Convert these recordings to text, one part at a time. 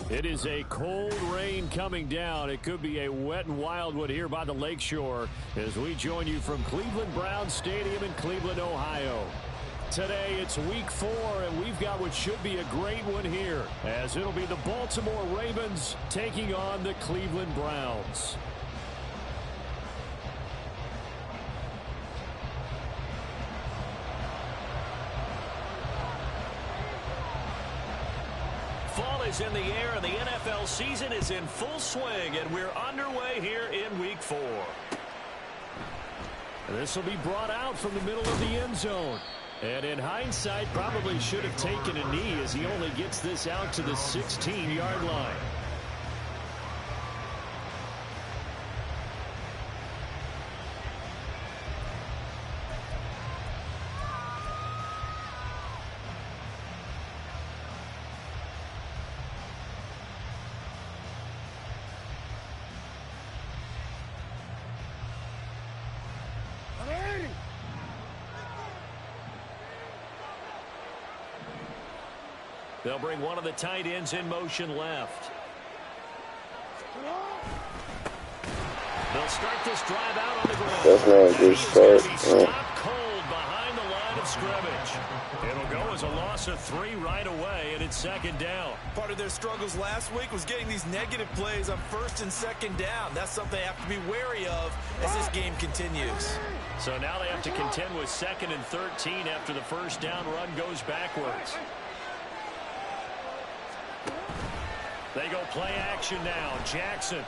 It is a cold rain coming down. It could be a wet and wild one here by the lakeshore as we join you from Cleveland Browns Stadium in Cleveland, Ohio. Today it's week 4, and we've got what should be a great one here, as it'll be the Baltimore Ravens taking on the Cleveland Browns. Fall is in the air, and the NFL season is in full swing, and we're underway here in week 4. This will be brought out from the middle of the end zone. And in hindsight, probably should have taken a knee as he only gets this out to the 16-yard line. They'll bring one of the tight ends in motion left. They'll start this drive out on the ground. That's not a good start. Stopped cold behind the line of scrimmage. It'll go as a loss of 3 right away, and it's second down. Part of their struggles last week was getting these negative plays on first and second down. That's something they have to be wary of as this game continues. So now they have to contend with 2nd and 13 after the first down run goes backwards. They go play action now. Jackson. And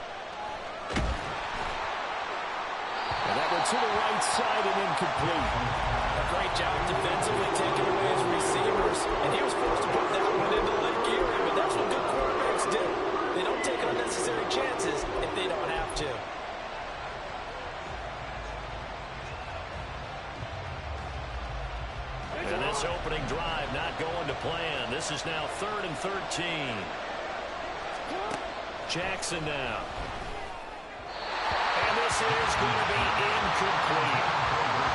that one to the right side and incomplete. A great job defensively taking away his receivers. And he was forced to put that one into Lake Erie, but that's what good quarterbacks do. They don't take unnecessary chances if they don't have to. And this opening drive not going to plan. This is now 3rd and 13. Jackson now. And this is going to be incomplete.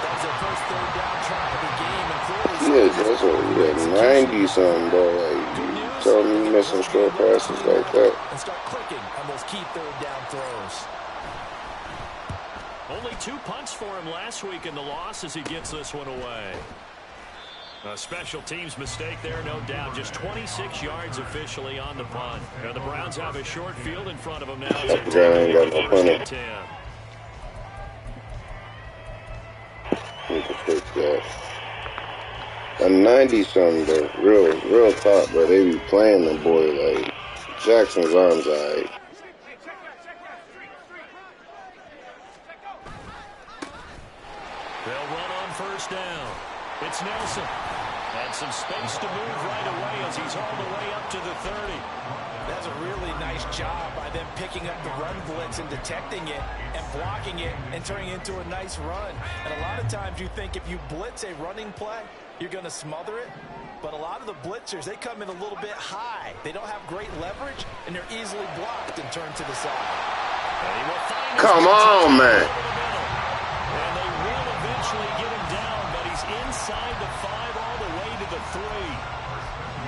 That was their first 3rd down try of the game. And yeah, that's what 90-something, bro. Like, you tell me missing short passes like that. And start clicking on those key 3rd down throws. Only 2 punts for him last week in the loss as he gets this one away. A special teams mistake there, no doubt. Just 26 yards officially on the punt. Now the Browns have a short field in front of them now. It's a 10. Need to fix that. A 90-something, though. Real top, but they be playing the boy like Jackson's arms alright. They'll run on first down. It's Nelson. And some space to move right away as he's all the way up to the 30. That's a really nice job by them picking up the run blitz and detecting it and blocking it and turning it into a nice run. And a lot of times you think if you blitz a running play, you're going to smother it. But a lot of the blitzers, they come in a little bit high. They don't have great leverage, and they're easily blocked and turned to the side. Come on, man. And they will eventually get him down, but he's inside the 5 all the way to the 3.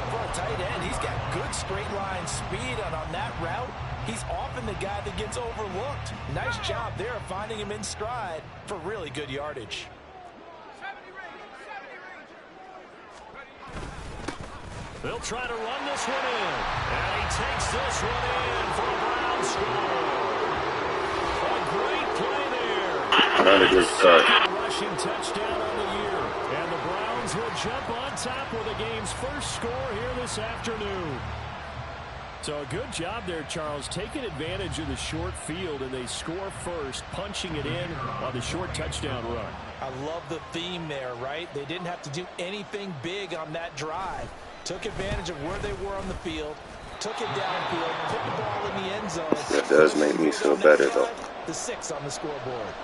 For a tight end, he's got good straight line speed, and on that route, he's often the guy that gets overlooked. Nice job there of finding him in stride for really good yardage. They'll try to run this one in. And he takes this one in for a Browns score. A great play there. Not a good start. Rushing touchdown on the year. And the Browns will jump on top with the game's first score here this afternoon. So a good job there, Charles, taking advantage of the short field, and they score first, punching it in on the short touchdown run. I love the theme there, right? They didn't have to do anything big on that drive. Took advantage of where they were on the field, took it downfield, put the ball in the end zone. That does make me feel better, though. The 6 on the scoreboard.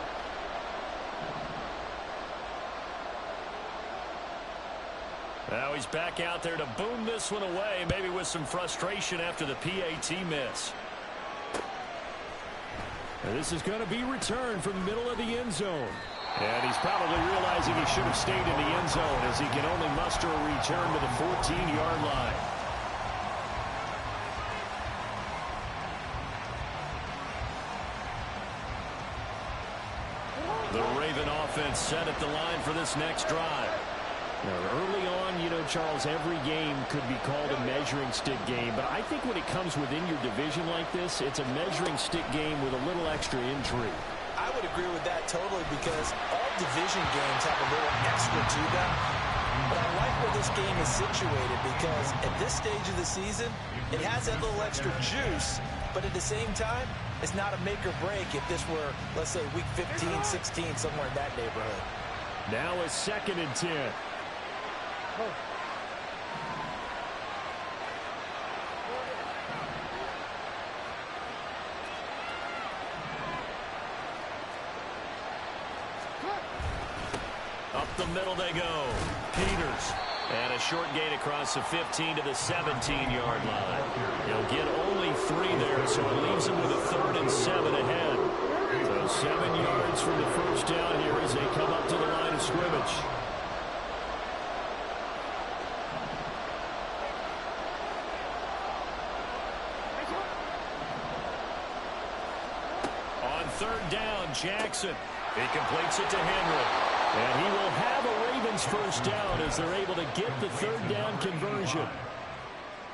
Now he's back out there to boom this one away, maybe with some frustration after the PAT miss. And this is going to be returned from the middle of the end zone. And he's probably realizing he should have stayed in the end zone as he can only muster a return to the 14-yard line. The Raven offense set at the line for this next drive. Now, early on, you know, Charles, every game could be called a measuring stick game, but I think when it comes within your division like this, it's a measuring stick game with a little extra intrigue. I would agree with that totally because all division games have a little extra to them. But I like where this game is situated because at this stage of the season, it has that little extra juice, but at the same time, it's not a make or break if this were, let's say, week 15, 16, somewhere in that neighborhood. Now a 2nd and 10. Up the middle they go. Peters. And a short gain across the 15 to the 17-yard line. He'll get only 3 there, so it leaves him with a 3rd and 7 ahead. So 7 yards from the first down here as they come up to the line of scrimmage. On 3rd down, Jackson. He completes it to Henry. And he will have a Ravens first down as they're able to get the 3rd down conversion.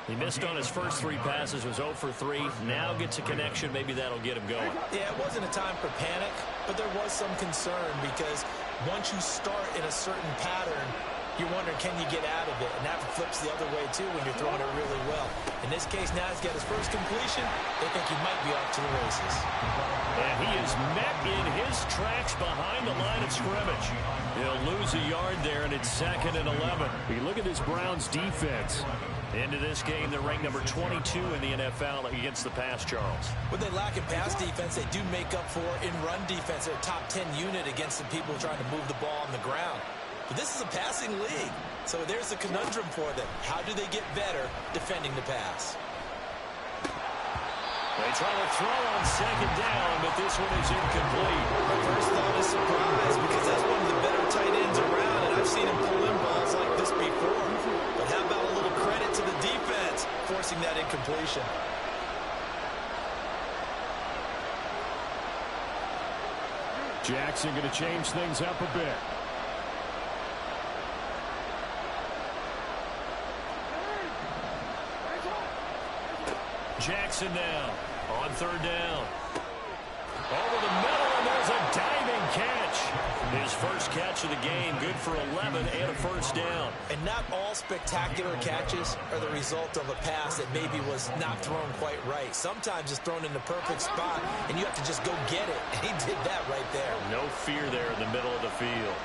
He missed on his first 3 passes, was 0 for 3. Now gets a connection. Maybe that'll get him going. Yeah, it wasn't a time for panic, but there was some concern because once you start in a certain pattern, you're wondering, can you get out of it? And that flips the other way, too, when you're throwing it really well. In this case, now he's got his first completion. They think he might be off to the races. And he is met in his tracks behind the line of scrimmage. He'll lose a yard there, and it's 2nd and 11. You look at this Browns defense. Into this game, they're ranked number 22 in the NFL against the pass, Charles. When they lack in pass defense, they do make up for in run defense. They're a top 10 unit against the people trying to move the ball on the ground. But this is a passing league, so there's a conundrum for them. How do they get better defending the pass? They try to throw on 2nd down, but this one is incomplete. My first thought is surprise because that's one of the better tight ends around, and I've seen him pull in balls like this before. But how about a little credit to the defense forcing that incompletion? Jackson going to change things up a bit. Jackson now on 3rd down. Over the middle, and there's a diving catch. His first catch of the game, good for 11 and a first down. And not all spectacular catches are the result of a pass that maybe was not thrown quite right. Sometimes it's thrown in the perfect spot, and you have to just go get it. And he did that right there. No fear there in the middle of the field.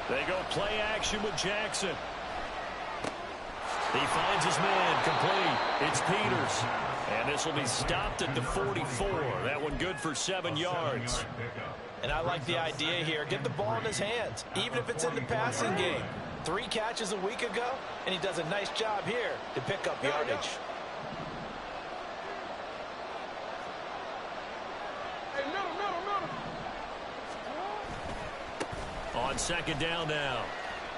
They go play action with Jackson. He finds his man, complete. It's Peters. And this will be stopped at the 44. That one good for 7 yards. And I like the idea here. Get the ball in his hands, even if it's in the passing game. 3 catches a week ago, and he does a nice job here to pick up yardage. On 2nd down now.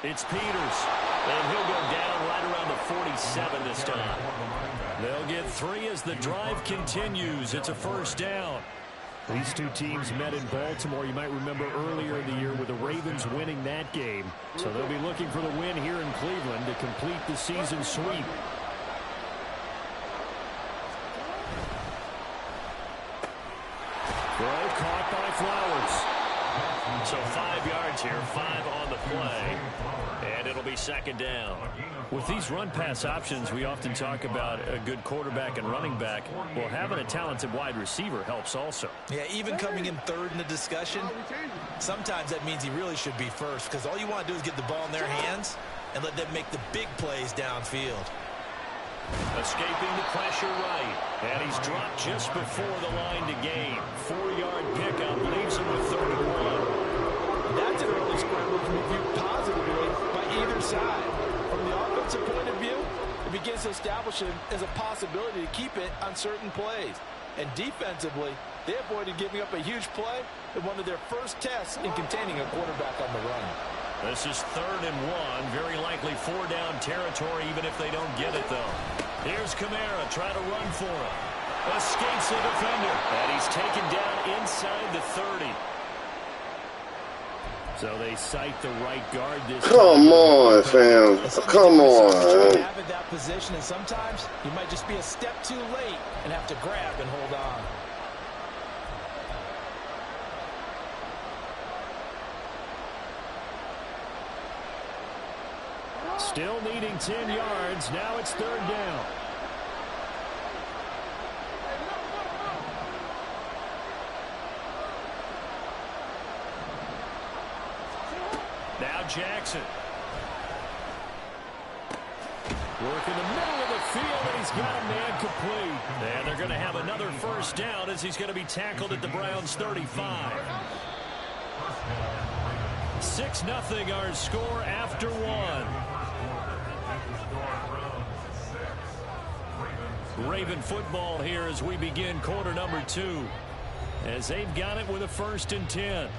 It's Peters, and he'll go down right around the 47 this time. They'll get 3 as the drive continues. It's a first down. These two teams met in Baltimore, you might remember, earlier in the year with the Ravens winning that game. So they'll be looking for the win here in Cleveland to complete the season sweep. Throw caught by Flowers. So 5 yards here, 5 on the play, and it'll be 2nd down. With these run-pass options, we often talk about a good quarterback and running back. Well, having a talented wide receiver helps also. Yeah, even coming in 3rd in the discussion, sometimes that means he really should be first because all you want to do is get the ball in their hands and let them make the big plays downfield. Escaping the pressure right, and he's dropped just before the line to gain. 4-yard pickup leaves him with 31. That's an early scramble to be viewed positively by either side. From the offensive point of view, it begins to establish him as a possibility to keep it on certain plays. And defensively, they avoided giving up a huge play in one of their first tests in containing a quarterback on the run. This is 3rd and 1, very likely 4-down territory even if they don't get it, though. Here's Kamara, try to run for him. Escapes the defender. And he's taken down inside the 30. So they cite the right guard this time. Come on, fam. Come on. Have that position, and sometimes you might just be a step too late and have to grab and hold on. Still needing 10 yards. Now it's 3rd down. Now Jackson. Work in the middle of the field, and he's got a man complete. And they're going to have another 1st down as he's going to be tackled at the Browns' 35. 6-0 our score after 1. Raven football here as we begin quarter number 2. As they've got it with a 1st and 10.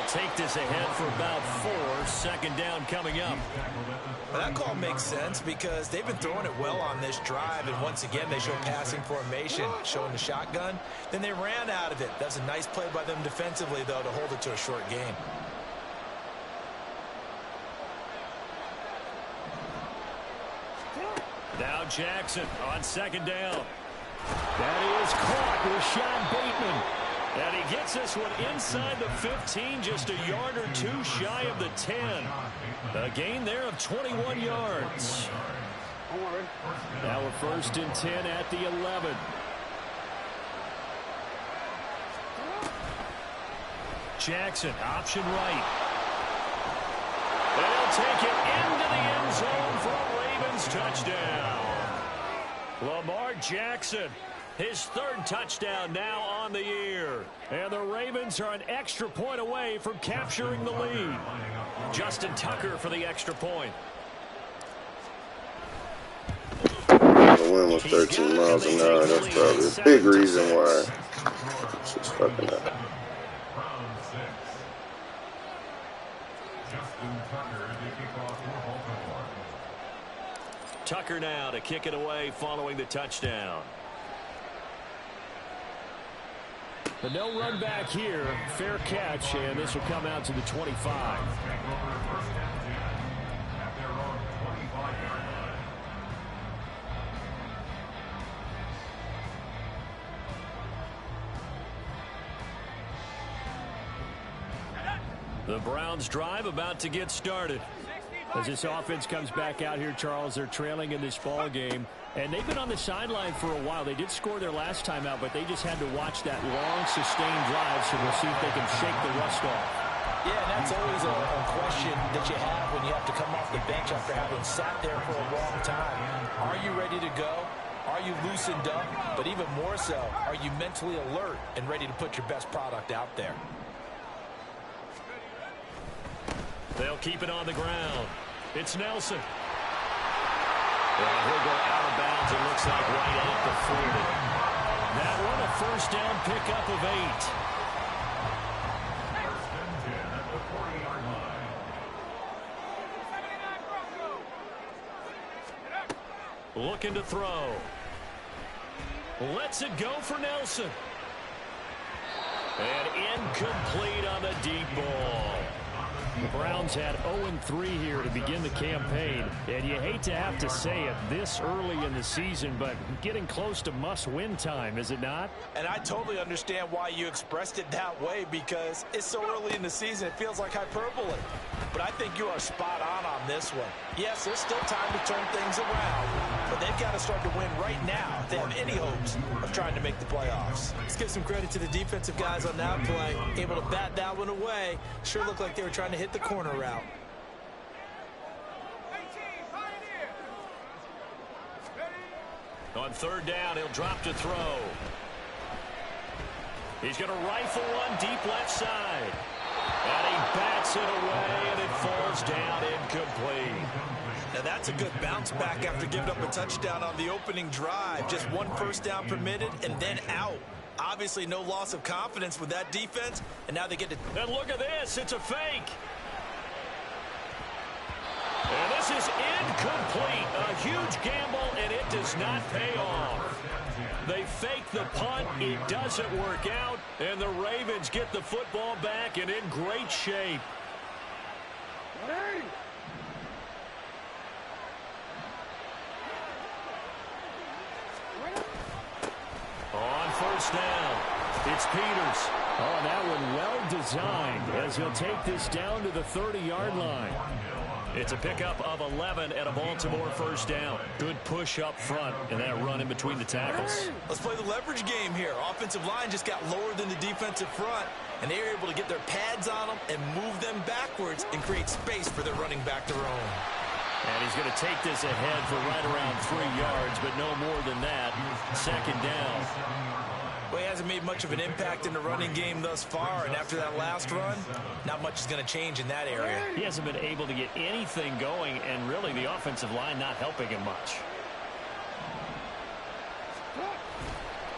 Take this ahead for about 4. 2nd down coming up. Well, that call makes sense because they've been throwing it well on this drive, and once again they show passing formation, showing the shotgun. Then they ran out of it. That's a nice play by them defensively, though, to hold it to a short game. Now Jackson on 2nd down. That is caught. Rashad Bateman. And he gets this one inside the 15, just a yard or 2 shy of the 10. A gain there of 21 yards. Now a 1st and 10 at the 11. Jackson, option right. They'll take it into the end zone for a Ravens touchdown. Lamar Jackson. His 3rd touchdown now on the year. And the Ravens are an extra point away from capturing the lead. Justin Tucker for the extra point. The wind was 13 miles an hour. That's probably a big reason why she's fucking up. Tucker now to kick it away following the touchdown. But no run back here. Fair catch, and this will come out to the 25. The Browns drive about to get started. As this offense comes back out here, Charles, they're trailing in this ball game. And they've been on the sideline for a while. They did score their last time out, but they just had to watch that long, sustained drive, so we'll see if they can shake the rust off. Yeah, and that's always a question that you have when you have to come off the bench after having sat there for a long time. Are you ready to go? Are you loosened up? But even more so, are you mentally alert and ready to put your best product out there? They'll keep it on the ground. It's Nelson. And he'll go out of bounds, it looks like, right at the 40. That one a 1st down pickup of 8. Looking to throw. Lets it go for Nelson. And incomplete on the deep ball. The Browns had 0-3 here to begin the campaign, and you hate to have to say it this early in the season, but getting close to must-win time, is it not? And I totally understand why you expressed it that way, because it's so early in the season, it feels like hyperbole. But I think you are spot on this one. Yes, there's still time to turn things around, but they've got to start to win right now if they have any hopes of trying to make the playoffs. Let's give some credit to the defensive guys on that play, able to bat that one away. Sure looked like they were trying to hit the corner route. On 3rd down, he'll drop to throw. He's going to rifle one deep left side. And he bats it away, and it falls down incomplete. Now that's a good bounce back after giving up a touchdown on the opening drive. Just one first down permitted and then out. Obviously no loss of confidence with that defense, and now they get to... And look at this, it's a fake. And this is incomplete. A huge gamble, and it does not pay off. They fake the punt, it doesn't work out, and the Ravens get the football back and in great shape. On first down, it's Peters. Oh, that one well designed as he'll take this down to the 30-yard line. It's a pickup of 11 at a Baltimore first down. Good push up front and that run in between the tackles. Let's play the leverage game here. Offensive line just got lower than the defensive front, and they were able to get their pads on them and move them backwards and create space for their running back to roam. And he's going to take this ahead for right around 3 yards, but no more than that. Second down. Well, he hasn't made much of an impact in the running game thus far, and after that last run, not much is going to change in that area. He hasn't been able to get anything going, and really the offensive line not helping him much.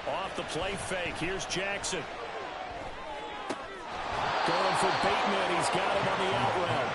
Off the play fake, here's Jackson. Going for Bateman, he's got him on the out route.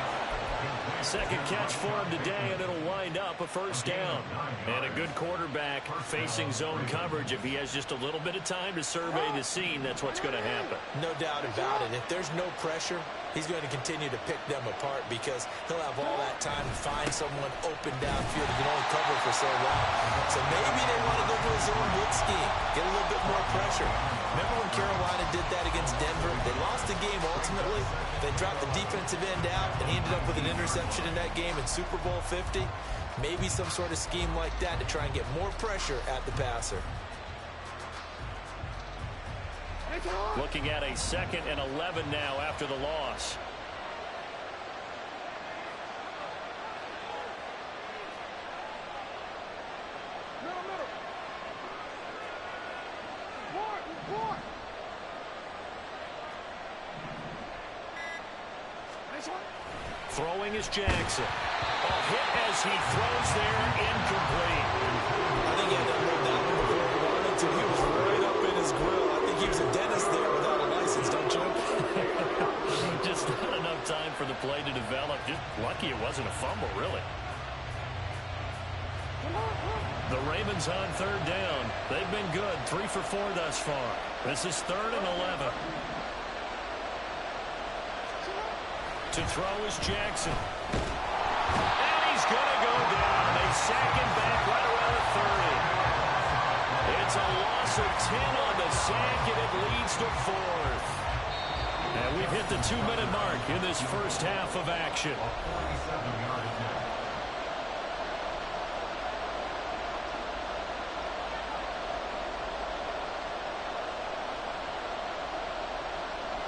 Second catch for him today, and it'll wind up a first down. And a good quarterback facing zone coverage. If he has just a little bit of time to survey the scene, that's what's going to happen. No doubt about it. If there's no pressure, he's going to continue to pick them apart because he'll have all that time to find someone open downfield. He can only cover for so long. So maybe they want to go to a zone blitz scheme, get a little bit more pressure. Remember when Carolina did that against Denver? They lost the game ultimately. They dropped the defensive end out, and he ended up with an interception in that game in Super Bowl 50. Maybe some sort of scheme like that to try and get more pressure at the passer. Looking at a 2nd and 11 now after the loss. Throwing is Jackson. A hit as he throws there, incomplete. I think he had that roll down before he wanted to. He was right up in his grill. I think he was a dentist there without a license, don't you? Just not enough time for the play to develop. Just lucky it wasn't a fumble, really. The Ravens on 3rd down. They've been good, 3 for 4 thus far. This is 3rd and 11. To throw is Jackson. And he's going to go down. They sack him back right around the 30. It's a loss of 10 on the sack, and it leads to 4th. And we've hit the 2-minute mark in this first half of action.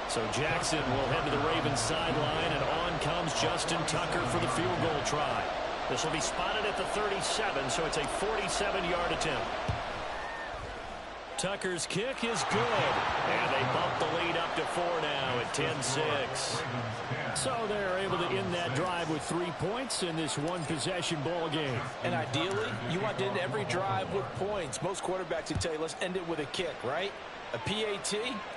So Jackson will head to the Ravens sideline, and on comes Justin Tucker for the field goal try. This will be spotted at the 37, so it's a 47-yard attempt. Tucker's kick is good, and they bump the lead up to 4 now at 10-6. So they're able to end that drive with 3 points in this one-possession ball game. And ideally, you want to end every drive with points. Most quarterbacks would tell you, let's end it with a kick, right? A PAT,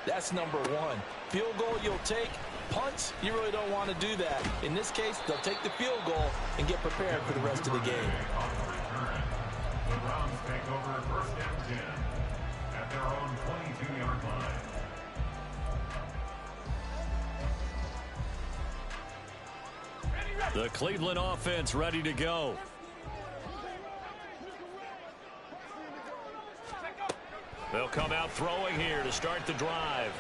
that's number 1. Field goal you'll take. Punts, you really don't want to do that. In this case, they'll take the field goal and get prepared for the rest of the game. The Browns take over 1st and 10 at their own 22-yard line. The Cleveland offense ready to go. They'll come out throwing here to start the drive.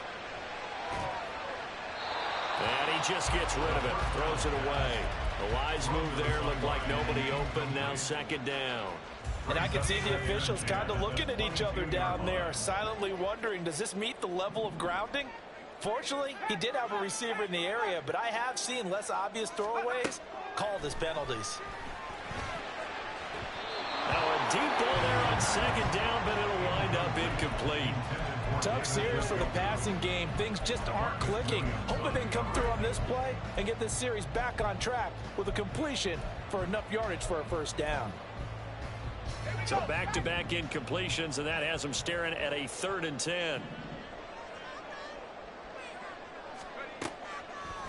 And he just gets rid of it, throws it away. The wise move there, looked like nobody open, now 2nd down. And I can see the officials kind of looking at each other down there, silently wondering, does this meet the level of grounding? Fortunately, he did have a receiver in the area, but I have seen less obvious throwaways called as penalties. Now a deep ball there on 2nd down, but it'll wind up incomplete. Tough series for the passing game. Things just aren't clicking. Hoping they can come through on this play and get this series back on track with a completion for enough yardage for a first down. So back-to-back incompletions, and that has them staring at a 3rd and 10.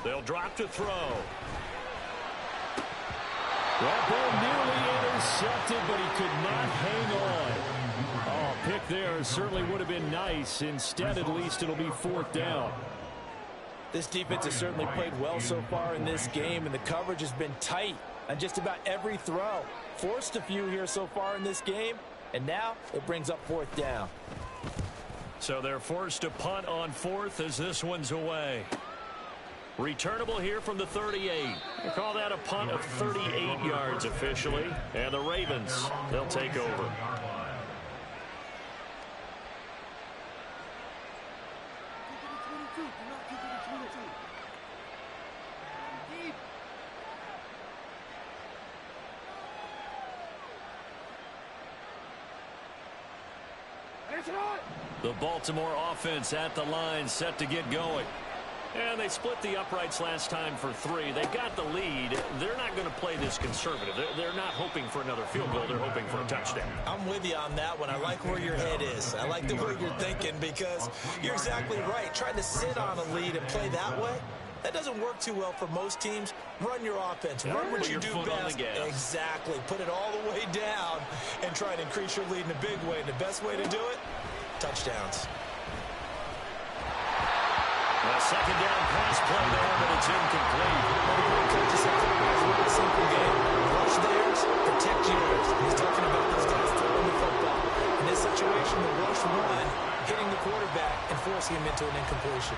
They'll drop to throw. That ball nearly intercepted, but he could not hang on. Oh, pick there certainly would have been nice. Instead, at least it'll be 4th down. This defense has certainly played well so far in this game, and the coverage has been tight on just about every throw. Forced a few here so far in this game, and now it brings up 4th down. So they're forced to punt on 4th as this one's away. Returnable here from the 38. They call that a punt of 38 yards officially. And the Ravens, they'll take over. The Baltimore offense at the line, set to get going. And they split the uprights last time for 3. They got the lead. They're not going to play this conservative. They're not hoping for another field goal. They're hoping for a touchdown. I'm with you on that one. I like where your head is. I like the way you're thinking because you're exactly right. Trying to sit on a lead and play that way, that doesn't work too well for most teams. Run your offense. Run what you do best. Exactly. Put it all the way down and try to increase your lead in a big way. And the best way to do it, touchdowns. A 2nd down pass play there, but it's incomplete. Really simple game. Rush theirs, protect yours. He's talking about those guys throwing the football. In this situation, the rush one, hitting the quarterback and forcing him into an incompletion.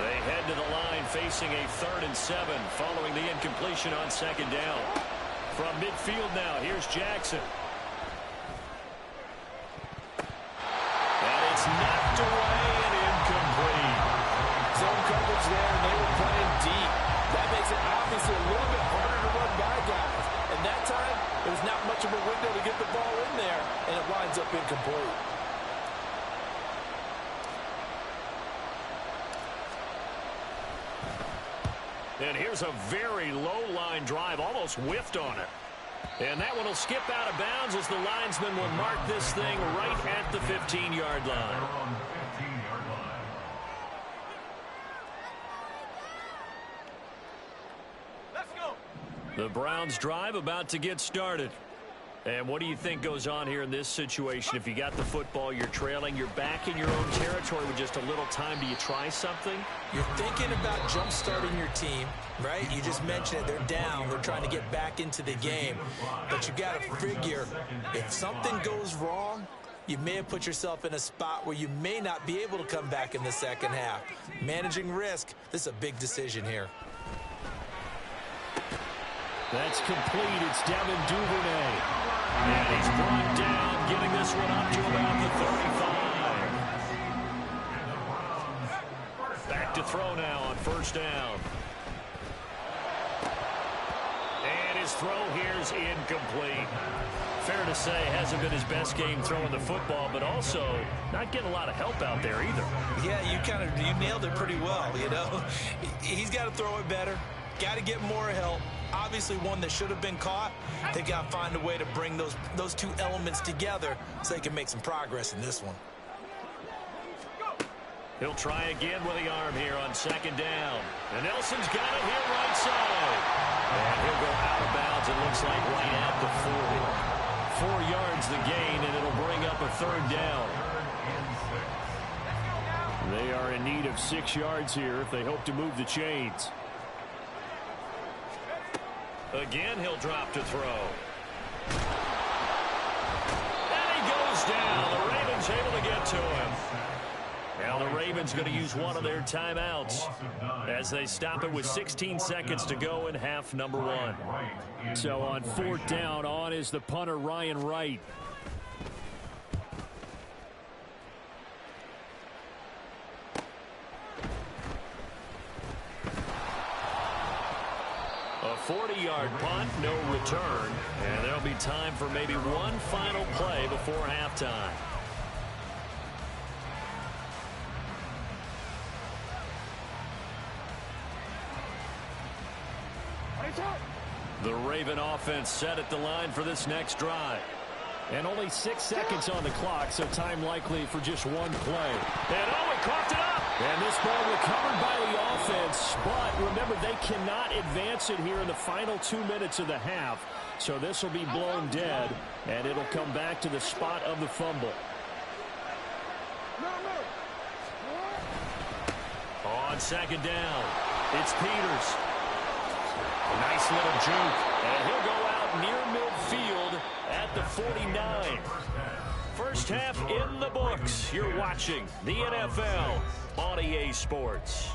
They head to the line facing a 3rd and 7 following the incompletion on 2nd down. From midfield now, here's Jackson. Knocked away and incomplete. Zone coverage there, and they were playing deep. That makes it obviously a little bit harder to run by guys. And that time, there was not much of a window to get the ball in there, and it winds up incomplete. And here's a very low line drive, almost whiffed on it. And that one will skip out of bounds as the linesman will mark this thing right at the 15-yard line. Let's go. The Browns drive about to get started. And what do you think goes on here in this situation? If you got the football, you're trailing, you're back in your own territory with just a little time. Do you try something? You're thinking about jump-starting your team, right? You just mentioned it. They're down. They're trying to get back into the game. But you got to figure, if something goes wrong, you may have put yourself in a spot where you may not be able to come back in the second half. Managing risk, this is a big decision here. That's complete. It's Devin Duvernay. And he's brought down, getting this one up to about the 35. Back to throw now on 1st down. And his throw here's incomplete. Fair to say, hasn't been his best game throwing the football, but also not getting a lot of help out there either. Yeah, you nailed it pretty well, you know. He's got to throw it better. Got to get more help. Obviously one that should have been caught. They got to find a way to bring those two elements together so they can make some progress in this one. He'll try again with the arm here on 2nd down. And Nelson's got it here right side. And he'll go out of bounds, it looks like, right at the 40. 4 yards the gain, and it'll bring up a 3rd down. They are in need of 6 yards here if they hope to move the chains. Again, he'll drop to throw. And he goes down. The Ravens able to get to him. Now the Ravens going to use one of their timeouts as they stop it with 16 seconds to go in half number 1. So on 4th down, on is the punter Ryan Wright. A 40-yard 20-yard punt, no return. And there'll be time for maybe one final play before halftime. The Raven offense set at the line for this next drive. And only 6 seconds on the clock, so time likely for just one play. And he coughed it up. And this ball recovered by the offense, but remember, they cannot advance it here in the final 2 minutes of the half. So this will be blown dead, and it'll come back to the spot of the fumble. On second down, it's Peters. Nice little juke, and he'll go out near midfield at the 49. First half in the books. You're watching the NFL on EA Sports.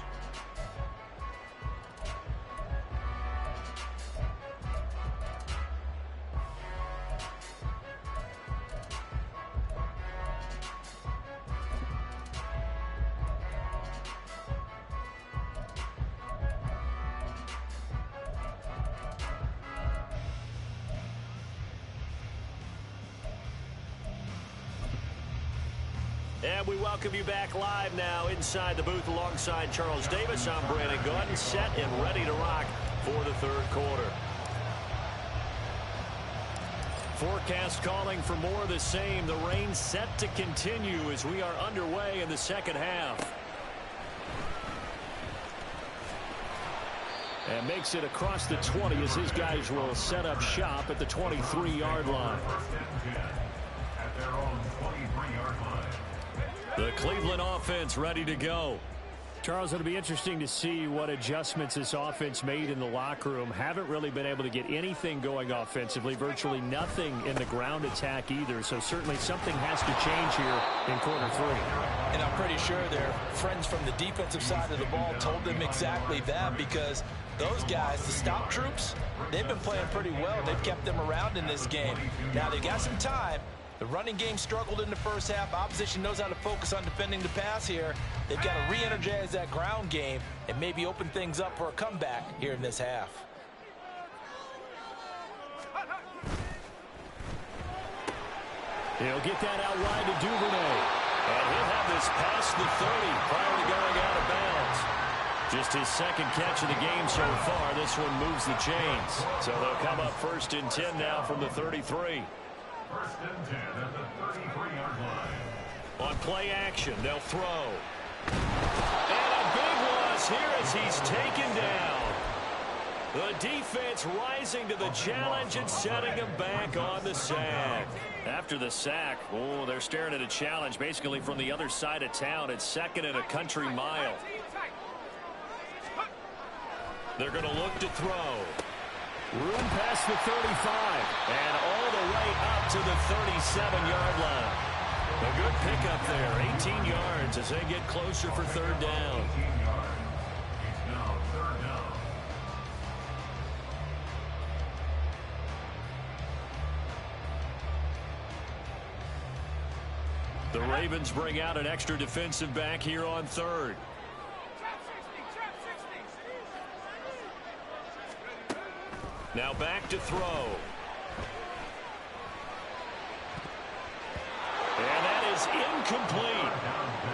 And we welcome you back live now inside the booth alongside Charles Davis. I'm Brandon Gordon, set and ready to rock for the third quarter. Forecast calling for more of the same. The rain set to continue as we are underway in the second half. And makes it across the 20 as his guys will set up shop at the 23-yard line. At their own 23-yard line. The Cleveland offense ready to go. Charles, it'll be interesting to see what adjustments this offense made in the locker room. Haven't really been able to get anything going offensively, virtually nothing in the ground attack either. So certainly something has to change here in quarter three. And I'm pretty sure their friends from the defensive side of the ball told them exactly that, because those guys, the stop troops, they've been playing pretty well. They've kept them around in this game. Now they've got some time. The running game struggled in the first half. Opposition knows how to focus on defending the pass here. They've got to re-energize that ground game and maybe open things up for a comeback here in this half. He'll get that out wide to Duvernay. And he'll have this past the 30 prior to going out of bounds. Just his second catch of the game so far. This one moves the chains. So they'll come up 1st and 10 now from the 33. 1st and 10 at the 33-yard line. On play action, they'll throw. And a big loss here as he's taken down. The defense rising to the challenge and setting him back on the sack. After the sack, oh, they're staring at a challenge basically from the other side of town. It's 2nd and a country mile. They're going to look to throw. Room past the 35. And all the way up to the 37-yard line. A good pickup there. 18 yards as they get closer for 3rd down. 18 yards. It's now 3rd down. The Ravens bring out an extra defensive back here on 3rd. Now back to throw. And that is incomplete.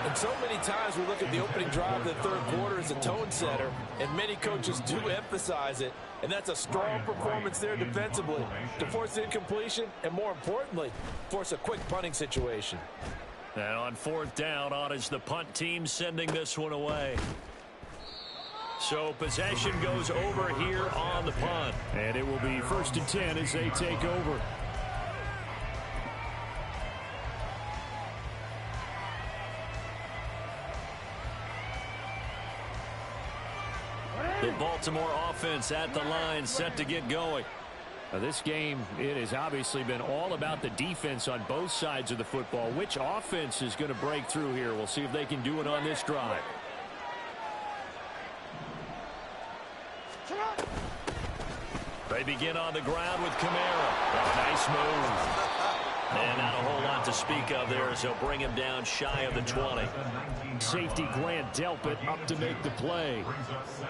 And so many times we look at the opening drive of the third quarter as a tone setter, and many coaches do emphasize it, and that's a strong performance there defensively to force incompletion and, more importantly, force a quick punting situation. And on 4th down, on is the punt team sending this one away. So possession goes over here on the punt. And it will be 1st and 10 as they take over. The Baltimore offense at the line set to get going. Now this game, it has obviously been all about the defense on both sides of the football. Which offense is going to break through here? We'll see if they can do it on this drive. They begin on the ground with Kamara. A nice move. And not a whole lot to speak of there as he'll bring him down shy of the 20. Safety Grant Delpit up to make the play.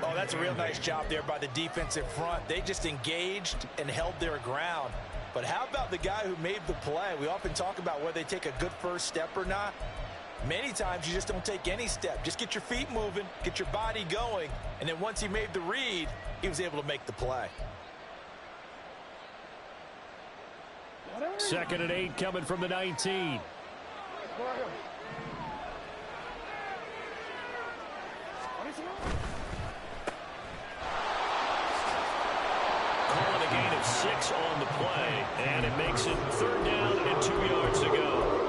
Oh, that's a real nice job there by the defensive front. They just engaged and held their ground. But how about the guy who made the play? We often talk about whether they take a good first step or not. Many times you just don't take any step. Just get your feet moving, get your body going, and then once he made the read, he was able to make the play. 2nd and 8 coming from the 19. Calling a gain of 6 on the play, and it makes it 3rd down and 2 yards to go.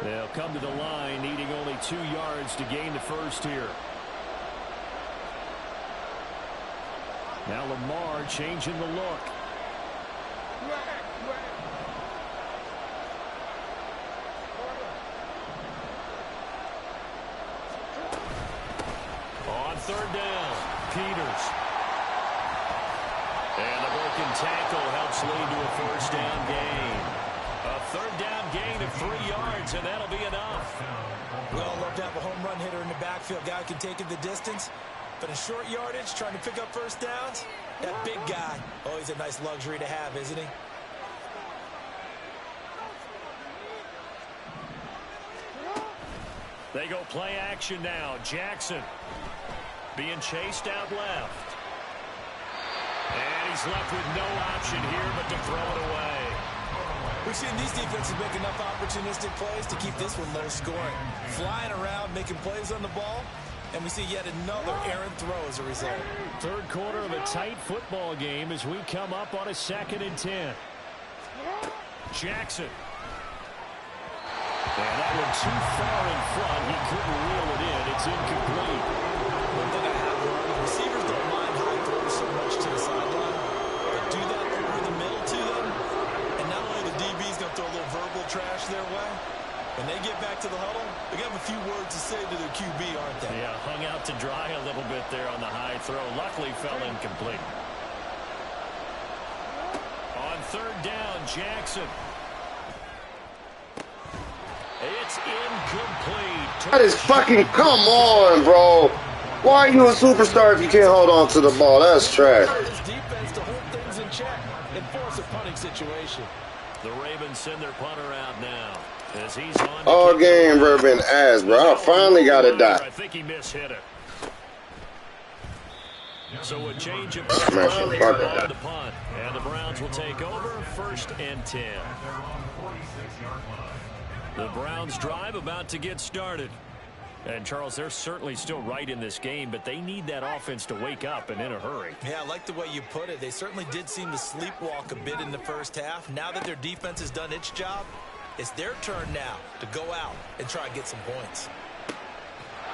They'll come to the line, needing only 2 yards to gain the first here. Now Lamar changing the look. On 3rd down, Peters. And the broken tackle helps lead to a 1st down gain. A 3rd down gain of 3 yards, and that'll be enough. We all love to have a home run hitter in the backfield. Guy who can take it the distance. But in short yardage, trying to pick up 1st downs, that big guy, oh, he's a nice luxury to have, isn't he? They go play action now. Jackson being chased out left. And he's left with no option here but to throw it away. We've seen these defenses make enough opportunistic plays to keep this one low scoring. Flying around, making plays on the ball, and we see yet another errant throw as a result. 3rd quarter of a tight football game as we come up on a 2nd and 10. Jackson. And that one too far in front. He couldn't reel it in. It's incomplete. One thing I have learned, receivers don't mind high throws so much to the sideline, but do that over the middle to them, and not only the DB's going to throw a little verbal trash their way, when they get back to the huddle, they're going to have a few words to say to their QB, aren't they? Yeah, hung out to dry a little bit there on the high throw. Luckily fell incomplete. On 3rd down, Jackson. It's incomplete. That is fucking, come on, bro. Why are you a superstar if you can't hold on to the ball? That's trash. His defense to hold things in check and force a punting situation. The Ravens send their punter out now. As he's on All game, bro, been ass, bro. I finally got it done. I think he mishit it. So a change of Smash on it, fuck it. the punt. And the Browns will take over 1st and 10. The Browns drive about to get started. And, Charles, they're certainly still right in this game, but they need that offense to wake up and in a hurry. Yeah, I like the way you put it. They certainly did seem to sleepwalk a bit in the 1st half. Now that their defense has done its job, it's their turn now to go out and try and get some points.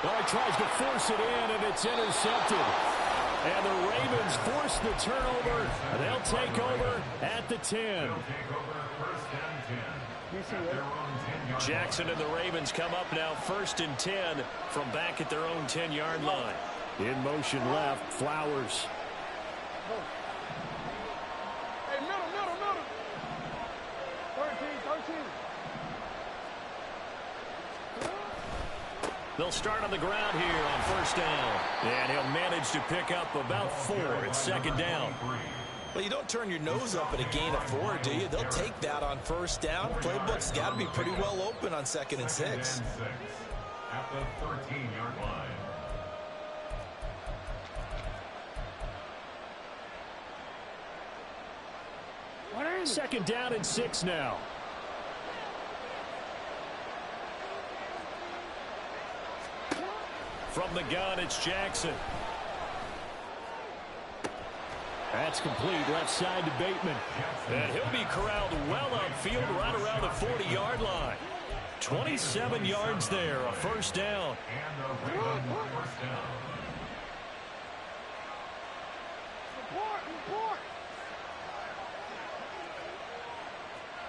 Well, he tries to force it in, and it's intercepted. And the Ravens force the turnover. They'll take over at the 10. Jackson and the Ravens come up now 1st and 10 from back at their own 10-yard line. In motion left, Flowers. Hey, middle. 13. They'll start on the ground here on 1st down. And he'll manage to pick up about 4. It's 2nd down. Well, you don't turn your nose up at a gain of 4, do you? They'll take that on 1st down. Playbook's got to be pretty well open on 2nd and 6. At the 13-yard line. Second down and 6 now. From the gun, it's Jackson. That's complete, left side to Bateman. And he'll be corralled well upfield right around the 40-yard line. 27 yards there, a 1st down. And the Ravens 1st down. Report.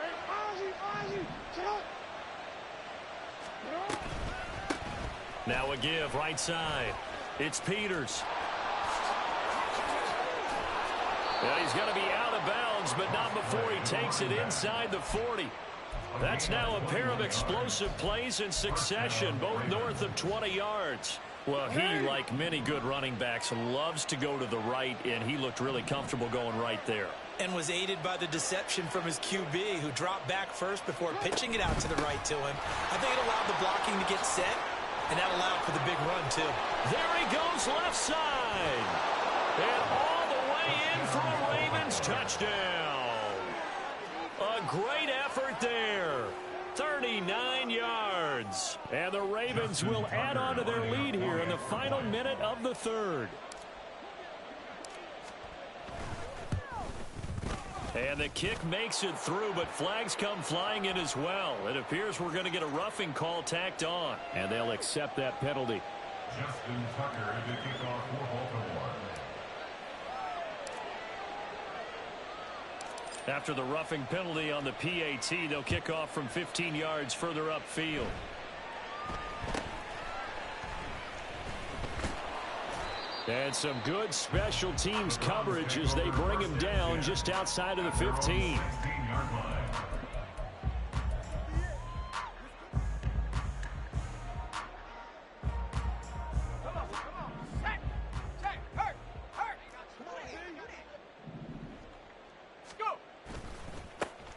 Hey, Ozzy. Now a give right side. It's Peters. Well, he's going to be out of bounds, but not before he takes it inside the 40. That's now a pair of explosive plays in succession, both north of 20 yards. Well, he, like many good running backs, loves to go to the right, and he looked really comfortable going right there. And was aided by the deception from his QB, who dropped back first before pitching it out to the right to him. I think it allowed the blocking to get set, and that allowed for the big run, too. There he goes left side. And all the way in for a Ravens touchdown. A great effort there. 39 yards. And the Ravens will add on to their lead here in the final minute of the third. And the kick makes it through, but flags come flying in as well. It appears we're going to get a roughing call tacked on, and they'll accept that penalty. Justin Tucker, the kickoff for Baltimore. After the roughing penalty on the PAT, they'll kick off from 15 yards further upfield. And some good special teams coverage as they bring him down just outside of the 15.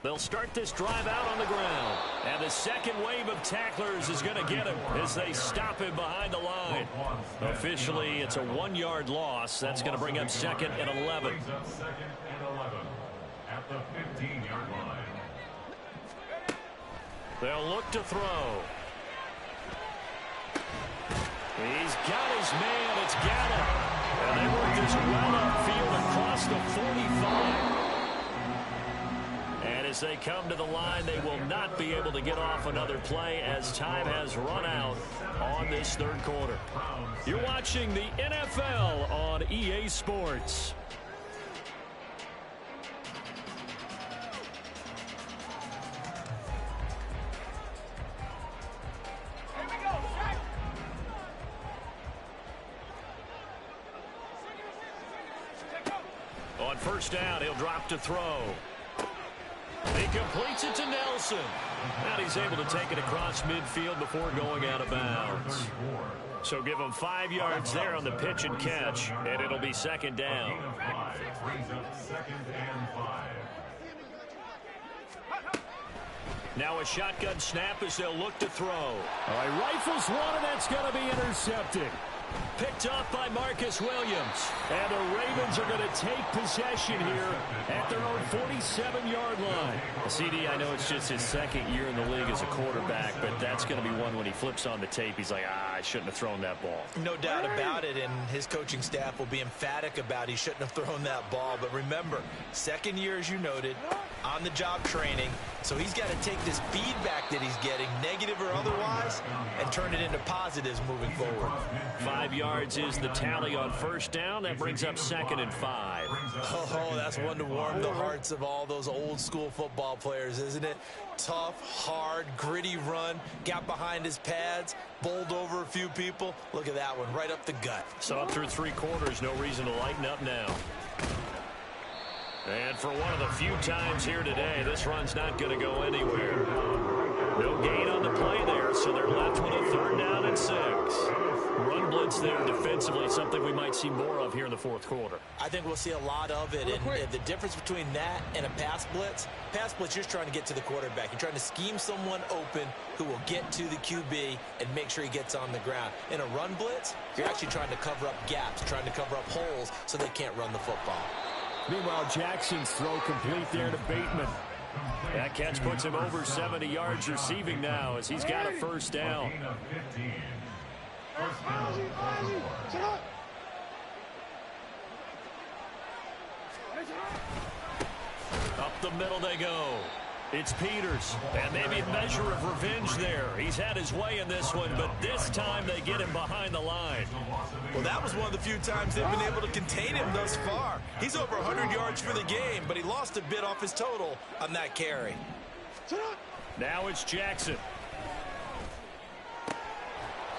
They'll start this drive out on the ground. And the second wave of tacklers is going to get him as they stop him behind the line. Officially, it's a 1-yard loss. That's going to bring up second and 11. Second and 11 at the 15-yard line. They'll look to throw. He's got his man. It's Gallup. And they work this well upfield across the 45. And as they come to the line, they will not be able to get off another play as time has run out on this third quarter. You're watching the NFL on EA Sports. On first down, he'll drop to throw. He completes it to Nelson. And he's able to take it across midfield before going out of bounds. So give him 5 yards there on the pitch and catch, and it'll be second down. Now a shotgun snap as they'll look to throw. All right, rifles one, and that's going to be intercepted. Picked off by Marcus Williams. And the Ravens are going to take possession here at their own 47-yard line. CD, I know it's just his second year in the league as a quarterback, but that's going to be one when he flips on the tape. He's like, I shouldn't have thrown that ball. No doubt about it, and his coaching staff will be emphatic about he shouldn't have thrown that ball. But remember, second year, as you noted, on-the-job training. So he's got to take this feedback that he's getting, negative or otherwise, and turn it into positives moving forward. 5 yards is the tally on first down. That brings up second and 5. Oh, that's one to warm the hearts of all those old-school football players, isn't it? Tough, hard, gritty run, got behind his pads, bowled over a few people. Look at that one, right up the gut. So up through 3 quarters, no reason to lighten up now. And for one of the few times here today, this run's not going to go anywhere. No gain on the play there, so they're left with a third down and 6. Run blitz there defensively, something we might see more of here in the fourth quarter. I think we'll see a lot of it, and the difference between that and a pass blitz, you're just trying to get to the quarterback. You're trying to scheme someone open who will get to the QB and make sure he gets on the ground. In a run blitz, you're actually trying to cover up gaps, trying to cover up holes so they can't run the football. Meanwhile, Jackson's throw complete there to Bateman. That catch puts him over 70 yards receiving now as he's got a first down. Up the middle they go. It's Peters, and maybe a measure of revenge there. He's had his way in this one, but this time they get him behind the line. Well, that was one of the few times they've been able to contain him thus far. He's over 100 yards for the game, but he lost a bit off his total on that carry. Now it's Jackson.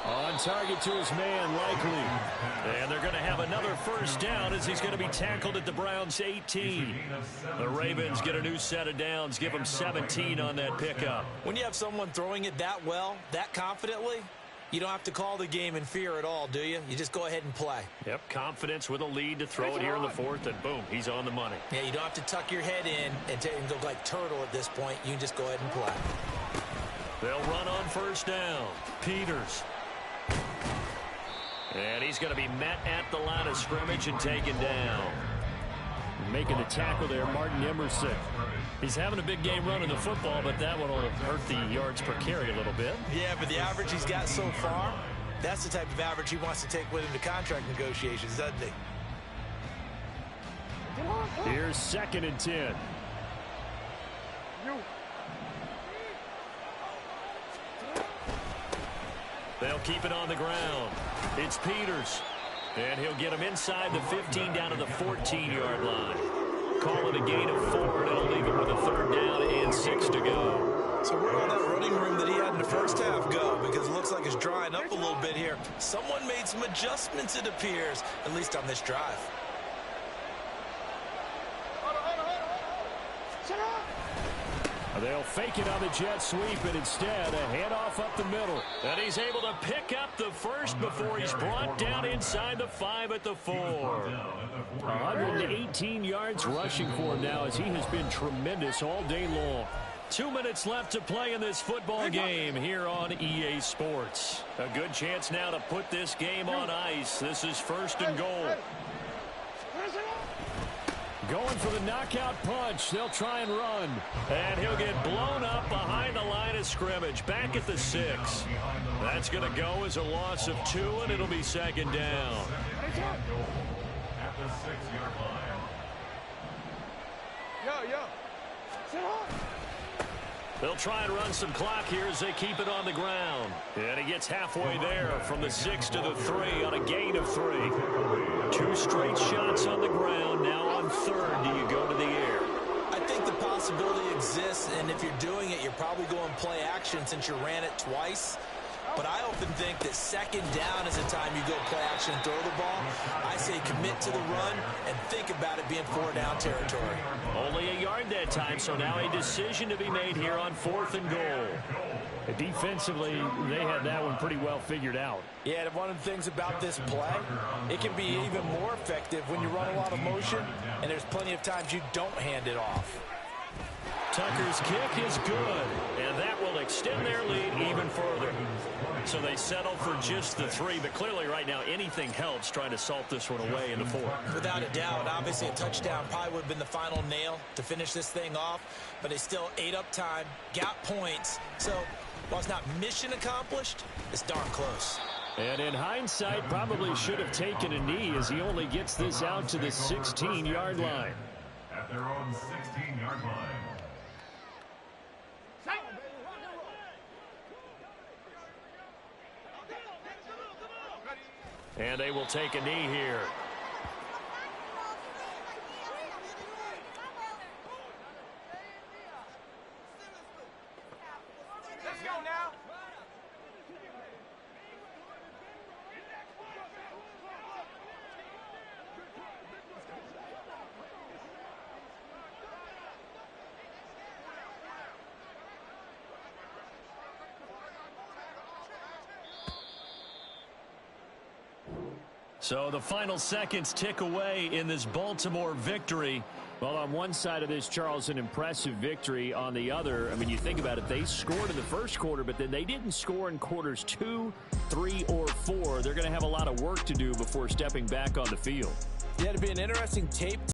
On target to his man, likely. And they're going to have another first down as he's going to be tackled at the Browns' 18. The Ravens get a new set of downs, give them 17 on that pickup. When you have someone throwing it that well, that confidently, you don't have to call the game in fear at all, do you? You just go ahead and play. Yep, confidence with a lead to throw it here in the fourth, and boom, he's on the money. Yeah, you don't have to tuck your head in and go like turtle at this point. You can just go ahead and play. They'll run on first down. Peters. And he's going to be met at the line of scrimmage and taken down. Making the tackle there, Martin Emerson. He's having a big game running the football, but that one will hurt the yards per carry a little bit. Yeah, but the average he's got so far, that's the type of average he wants to take with him to contract negotiations, doesn't he? Here's 2nd and 10. They'll keep it on the ground. It's Peters. And he'll get him inside the 15 down to the 14-yard line. Call it a gain of 4, and it'll leave him with a 3rd down and 6 to go. So where will that running room that he had in the first half go? Because it looks like it's drying up a little bit here. Someone made some adjustments, it appears, at least on this drive. They'll fake it on the jet sweep, and instead a handoff up the middle. And he's able to pick up the first before he's brought down inside the 5 at the 4. 118 yards rushing for him now as he has been tremendous all day long. 2 minutes left to play in this football game here on EA Sports. A good chance now to put this game on ice. This is 1st and goal. Going for the knockout punch. They'll try and run. And he'll get blown up behind the line of scrimmage. Back at the 6. That's going to go as a loss of 2, and it'll be 2nd down. At the 6-yard line. They'll try and run some clock here as they keep it on the ground. And he gets halfway there from the 6 to the 3 on a gain of 3. 2 straight shots on the ground. Now on 3rd, do you go to the air? I think the possibility exists, and if you're doing it, you're probably going play action since you ran it twice. But I often think that 2nd down is the time you go play action and throw the ball. I say commit to the run and think about it being 4-down territory. Only a yard that time, so now a decision to be made here on 4th and goal. Defensively, they had that one pretty well figured out. Yeah, and one of the things about this play, it can be even more effective when you run a lot of motion, and there's plenty of times you don't hand it off. Tucker's kick is good, and that will extend their lead even further. So they settle for just the 3, but clearly right now anything helps trying to salt this one away in the 4. Without a doubt, obviously a touchdown probably would have been the final nail to finish this thing off, but they still ate up time, got points. So while it's not mission accomplished, it's darn close. And in hindsight, probably should have taken a knee as he only gets this out to the 16-yard line. At their own 16-yard line. And they will take a knee here. Let's go now. So the final seconds tick away in this Baltimore victory. Well, on one side of this, Charles, an impressive victory. On the other, I mean, you think about it, they scored in the first quarter, but then they didn't score in quarters 2, 3, or 4. They're going to have a lot of work to do before stepping back on the field. Yeah, it'd be an interesting tape